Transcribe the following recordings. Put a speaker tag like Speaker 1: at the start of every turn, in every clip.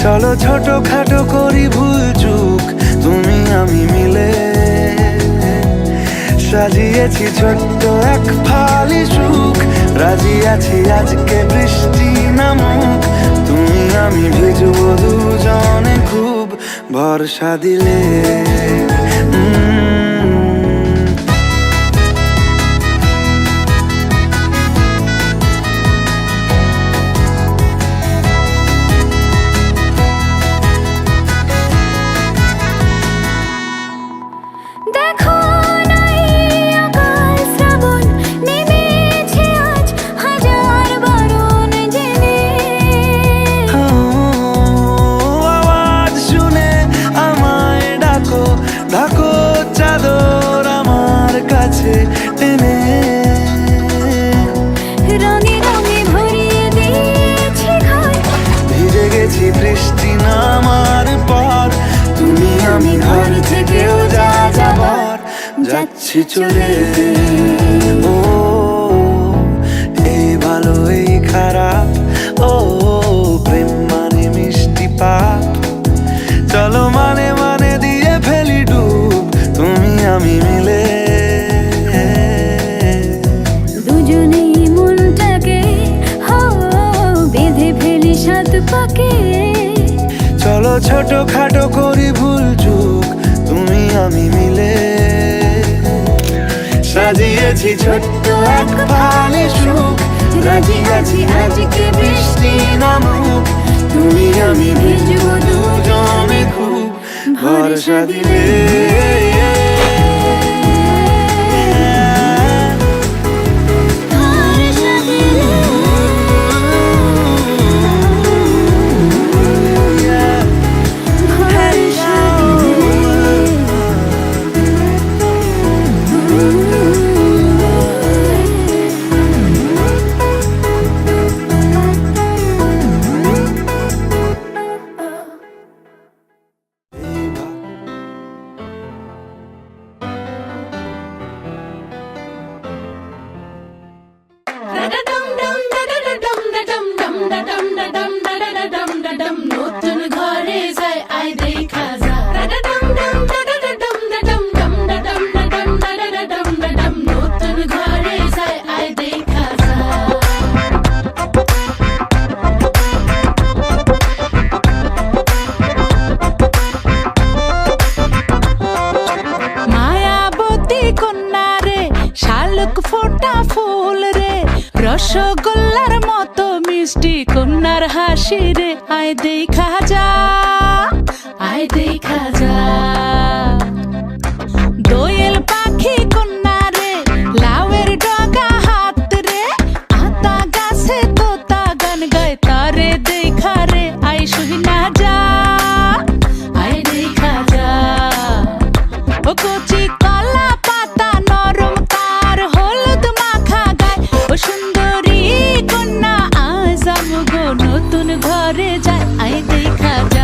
Speaker 1: চলো ছোট খাটো করি ভুল চুক তুমি আমি মিলে, সাজিয়েছি ছোট্ট এক ফালি সুখ, রাজি আছি আজকে বৃষ্টি নামুক, তুমি আমি ভিজবো দুজনে খুব ভরসা দিলে। ভিজে গেছি বৃষ্টি নামার পর, তুমি আমি ঘর থেকেও যা যাবার যাচ্ছি চলে। ও এই ভালো এই খারাপ, ও প্রেম মানে মিষ্টি পাপ, চলো মানে মানে দিয়ে ফেলি ডুব তুমি আমি মিলে। চলো ছোট খাটো করি ভুল চুক তুমি আমি মিলে, সাজিয়েছি ছোট্ট এক ফালি সুখ, রাজি আছি আজকে বৃষ্টি নামুক, তুমি আমি ভিজবো দুজনে খুব ভরসা দিলে।
Speaker 2: রসগোল্লার মতো মিষ্টি কন্যার হাসি রে, আয় দেখা যা, আয় দেখা যা। দোয়েল পাখি কন্যা রে, লাউয়ের ডগা হাত রে, আতা গাছে তোতা গান গায় তারে দেখা রে, আয় শুনা যা, আয় দেখা যা। ও কচি কলা পাতা নরম তার হলুদ মাখা গায়, ও সুন্দরী কন্যা আজ আমগো নতুন ঘরে যায়, আয় দেখা যা।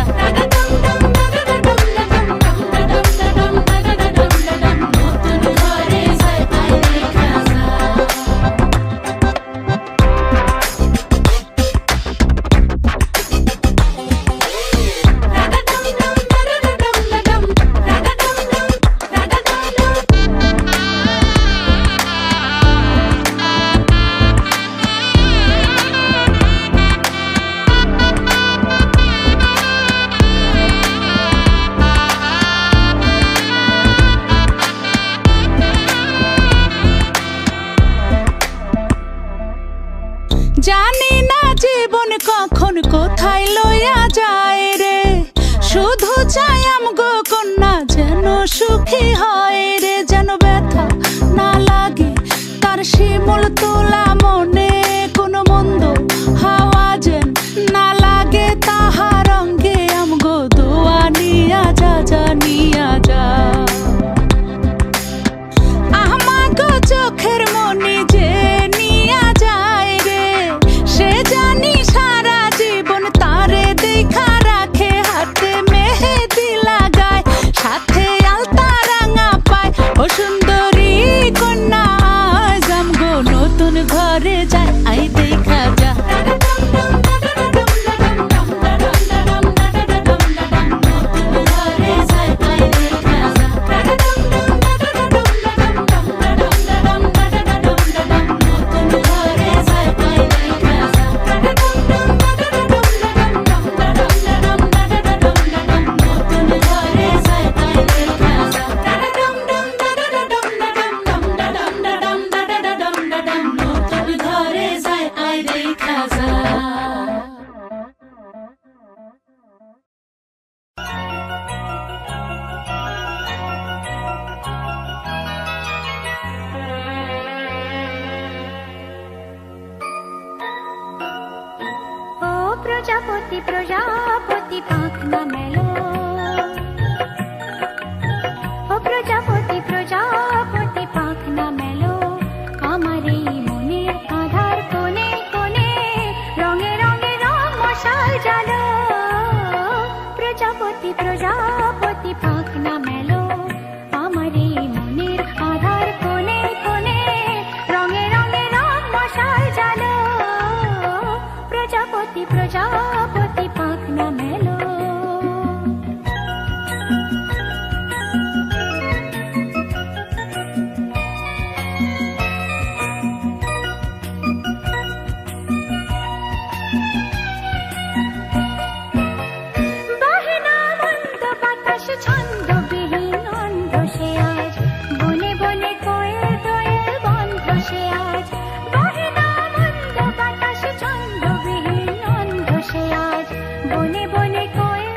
Speaker 2: জানি না জীবন কখন কোথায় লইয়া যায় রে, শুধু চাই আমগো কন্যা যেন সুখী হয় রে, যেন ব্যথা না লাগে তার শিমুল তোলা মনে, কোনো যায় আই দেখা যা
Speaker 3: প্রজাপতি প্রজাপতি পাখনা মেলো ও প্রজাপতি প্রজাপতি পাখনা মেলো আমার এই মনের আধার কোণে কোণে রঙে রঙে রং মশাল জ্বালো প্রজাপতি প্রজাপতি পাখনা মেলো আমার এই মনের আধার কোণে কোণে রঙে রঙে রং মশাল জ্বালো প্রজাপতি প্রজাপতি পাখনা মেলো বাহেনা মন্দ বাতাস ছন্দবিহীন অন্ধ সে আজ বনে বনে কোয়েল দোয়েল বন্ধ সে আজ বাহেনা মন্দ বাতাস ছন্দবিহীন অন্ধ সে আজ বনে বনে কোয়েল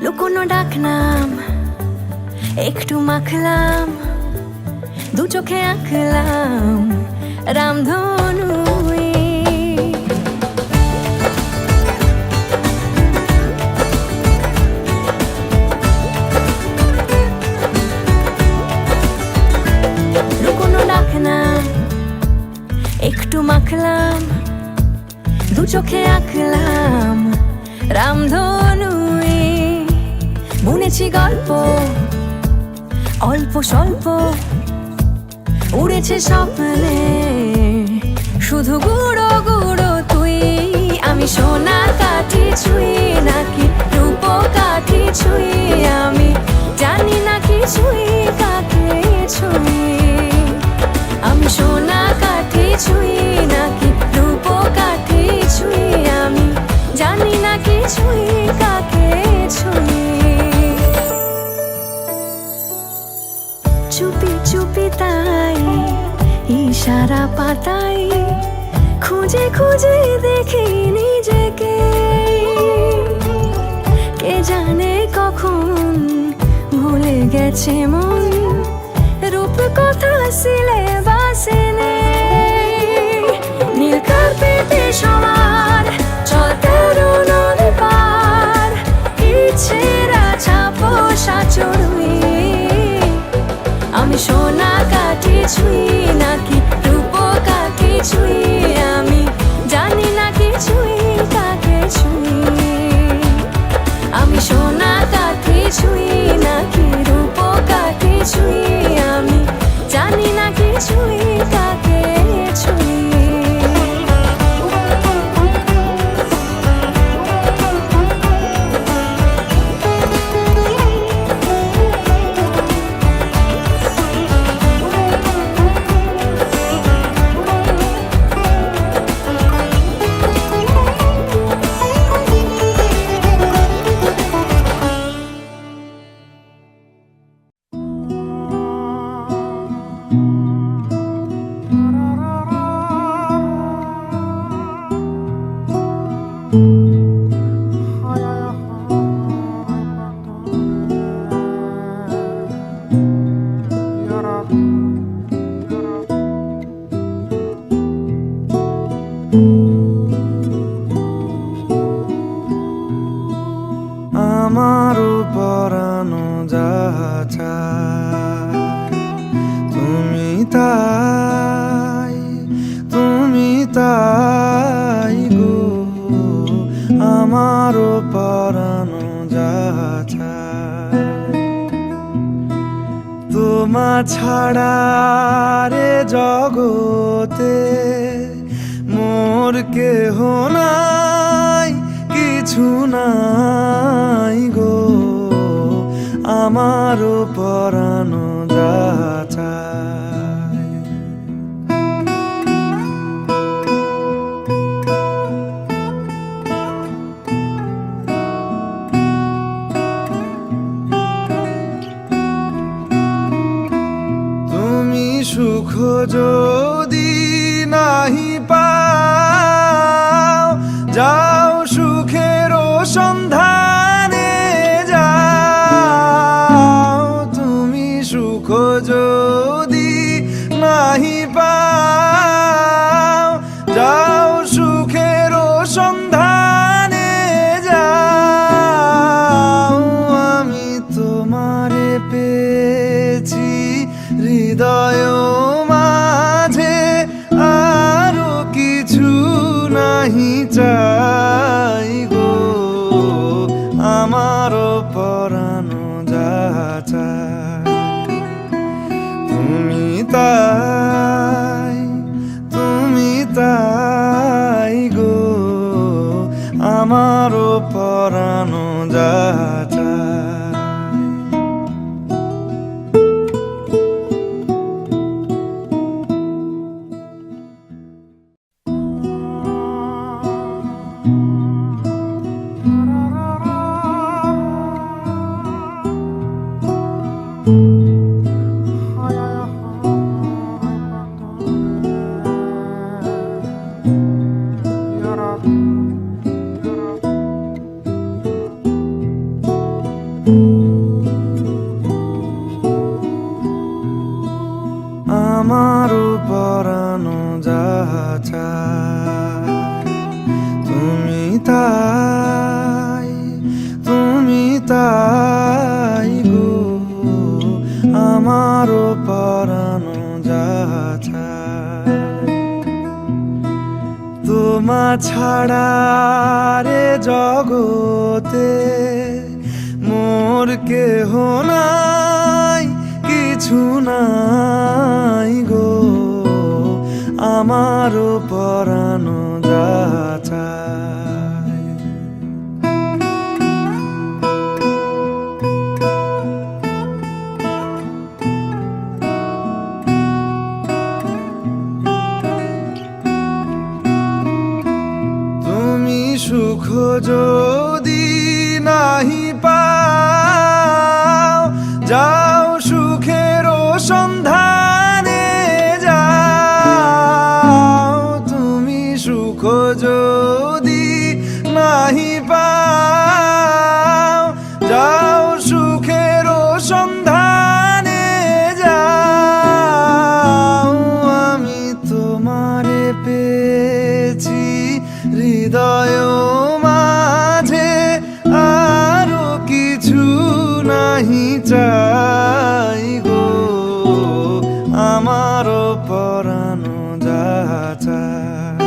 Speaker 3: লুকোনো ডাকনাম একটু মাখলাম দু চোখে আঁকলাম রামধনু লুকোনো ডাকনাম একটু মাখলাম দু চোখে আঁকলাম রামধনু বুনেছি গল্প অল্প স্বল্প উড়েছে স্বপ্নে শুধু গুঁড়ো গুঁড়ো তুই আমি সোনা কাঠি ছুঁই নাকি রূপ কাঠি ছুঁই আমি জানি না কিছুই কাকে ছুঁই আমি সোনা কাঠি ছুঁই নাকি রূপ কাঠি ছুঁই আমি জানি না কিছুই কাকে ছুঁই চুপি চুপি তাই ইশারা পাতাই খুঁজে খুঁজে দেখি নিজেকে কে জানে কখন ভুলে গেছে মন রূপ কথা সিলেবাসে নেই নীল কার্পেটে সবার চলতে নদী পার ইচ্ছেরা ছাপোষা চড়ুই আমি
Speaker 4: সোনা কাঠি ছুঁই নাকি রূপকাঠি ছুঁই, আমি জানি না কিছুই কাকে ছুঁই। আমি সোনা কাঠি ছুঁই নাকি রূপকাঠি ছুঁই, আমি জানি না কিছুই কাকে ছুঁই।
Speaker 1: আমারও পরানো যাহা চায় তুমি তাই গো, আমারও পরানো যাহা চায় তোমা ছাড়া রে জগতে মোর কেহ নাই, কিছু নাই গো, আমারও পরানো যাহা চায়। তুমি সুখ যদি নাহি পাও, যাও সুখের সন্ধানে যাও। তুমি সুখ যদি নাহি পাও, যাও সুখের সন্ধানে যাও। আমি তোমারে পেয়েছি হৃদয় মাঝে, আরো কিছু নাহি চাই গো, আমারও পরানো যাহা চায় তুমি তাই গো, আমারও পরানো যাহা চায়। আমারও পরানো যাহা চায় তুমি তাই গো, আমারও পরানো যাহা চায় তোমা ছাড়া রে জগতে মোর কেহ নাই, কিছু নাই গো, আমারও পরানো যাহা চায়। তুমি সুখ যদি নাহি পাও, যাও সুখের সন্ধানে যাও। তুমি সুখ যদি নাহি পাও, যাও সুখের সন্ধানে যাও। আমি তোমারে পেয়েছি হৃদয় মাঝে, আমারও পরানো যা চায়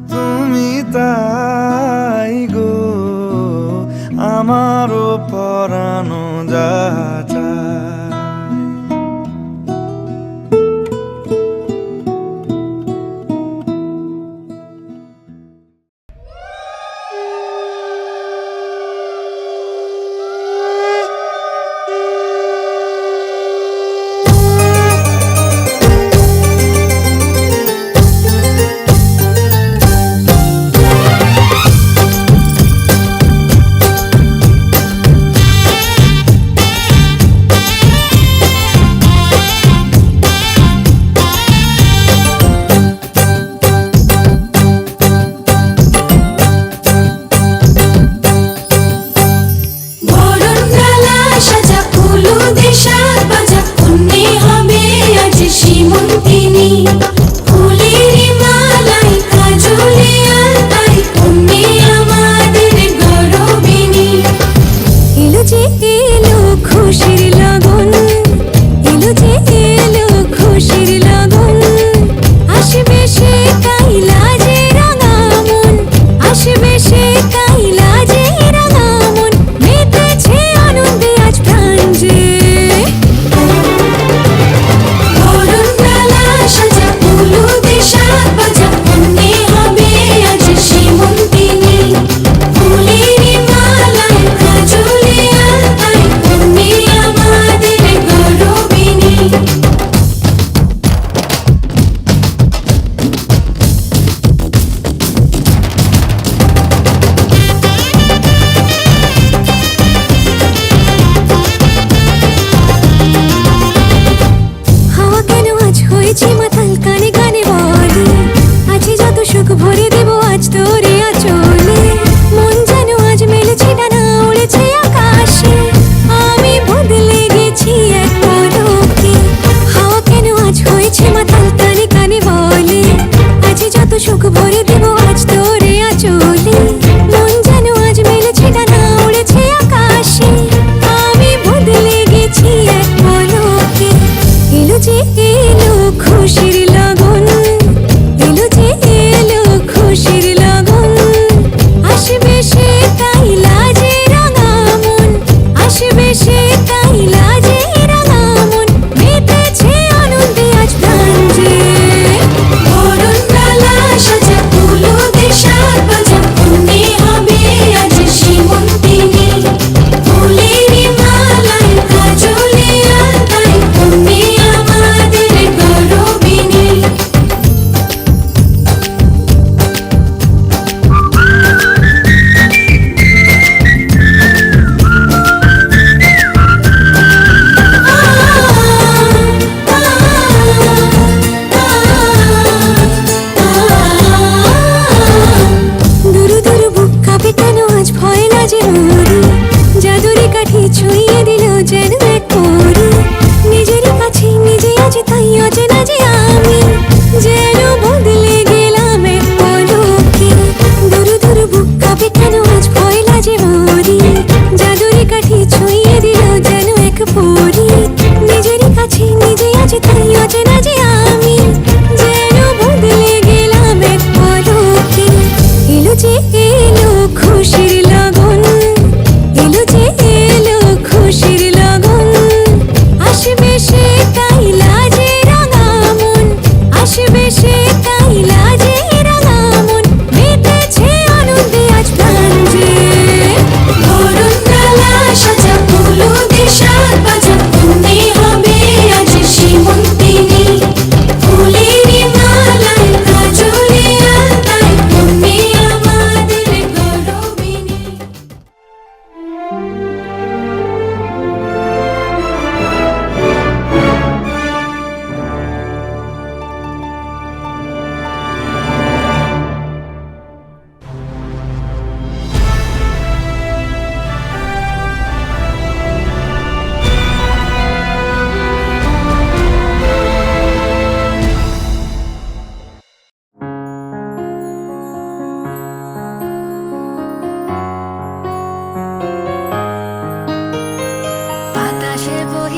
Speaker 1: তুমি তাই গো, আমারও পরানো যা চায়।
Speaker 4: সাজা ফুল দেশার বাজা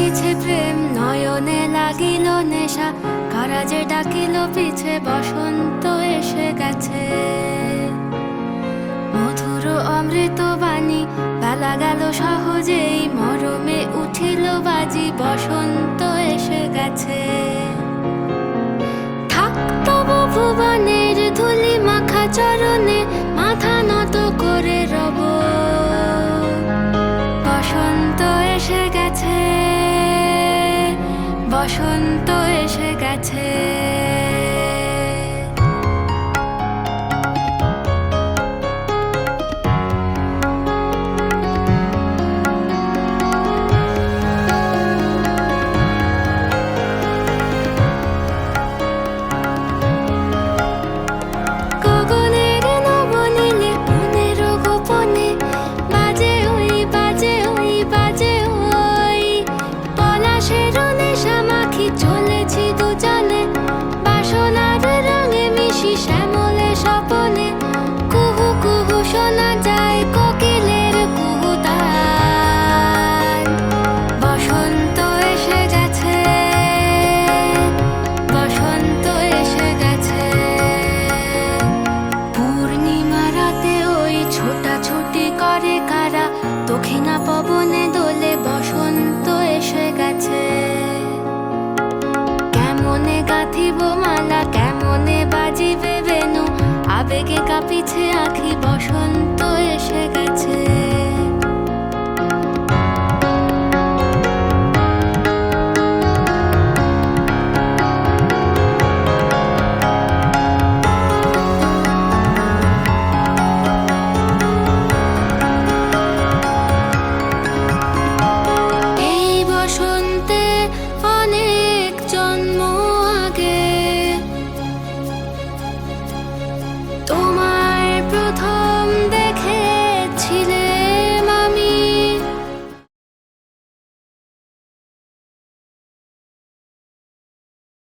Speaker 4: জাগিছে প্রেম নয়নে লাগিল নেশা, কারা যে ডাকিল পিছে বসন্ত এসে গেছে। মধুর অমৃত বাণী বেলা গেল সহজেই, মরমে উঠিল বাজি বসন্ত এসে গেছে। থাক তবু ভুবনের ধুলি মাখা চরণে, মাথা নত করে রব। বসন্ত এসে গেছে, বসন্ত এসে গেছে। গগনের নবনীলে মনের গোপনে, বাজে ওই বাজে ওই বাজে ওই। পলাশের নেশা মাখি চলেছি দুজনে, বাসনার রঙে মিশি শ্যামলে স্বপনে। কুহু কুহু শোনা যায় কোকিলের কুহুতান। বসন্ত এসে গেছে, বসন্ত এসে গেছে। পূর্ণিমা রাতে ওই ছোটাছুটি করে কারা, দক্ষিণা পবনে দোলে বসন্ত এসে গেছে। কেমনে গাঁথিব মালা, কেমনে বাজিবে বেনু, আবেগে কাঁপিছে আখি বসন্ত এসে গেছে। এই বসন্তে অনেক জন্ম আগে তোমার